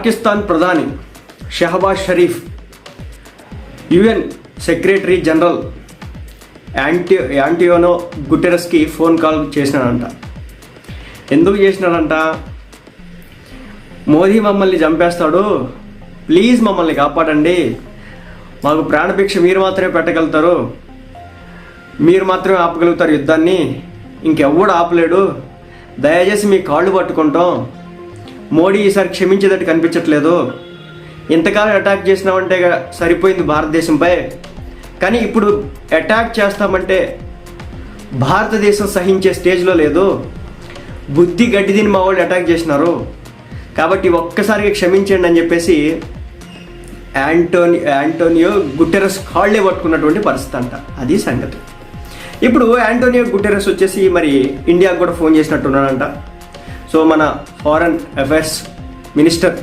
పాకిస్తాన్ ప్రధాని Shehbaz Sharif UN secretary general Antonio గుటెరస్కి phone call చేసినాడంట. ఎందుకు చేసినాడంట? మోదీ మమ్మల్ని చంపేస్తాడు, ప్లీజ్ మమ్మల్ని కాపాడండి, మాకు ప్రాణభిక్ష మీరు మాత్రమే పెట్టగలుగుతారు, మీరు మాత్రమే ఆపగలుగుతారు యుద్ధాన్ని, ఇంకెవ్వడు ఆపలేడు, దయచేసి మీ కాళ్ళు పట్టుకుంటాం, మోడీ ఈసారి క్షమించేటట్టు కనిపించట్లేదు, ఇంతకాలం అటాక్ చేసినామంటే సరిపోయింది భారతదేశంపై, కానీ ఇప్పుడు అటాక్ చేస్తామంటే భారతదేశం సహించే స్టేజ్లో లేదు, బుద్ధి గడ్డి తిని మా వాళ్ళు అటాక్ చేసినారు, కాబట్టి ఒక్కసారిగా క్షమించండి అని చెప్పేసి యాంటోనియో గుటెరస్ కాళ్ళే పట్టుకున్నటువంటి పరిస్థితి అంట. అది సంగతి. ఇప్పుడు యాంటోనియో గుటెరస్ వచ్చేసి మరి ఇండియాకు కూడా ఫోన్ చేసినట్టున్నాడంట. సో మన ఫారెన్ అఫైర్స్ మినిస్టర్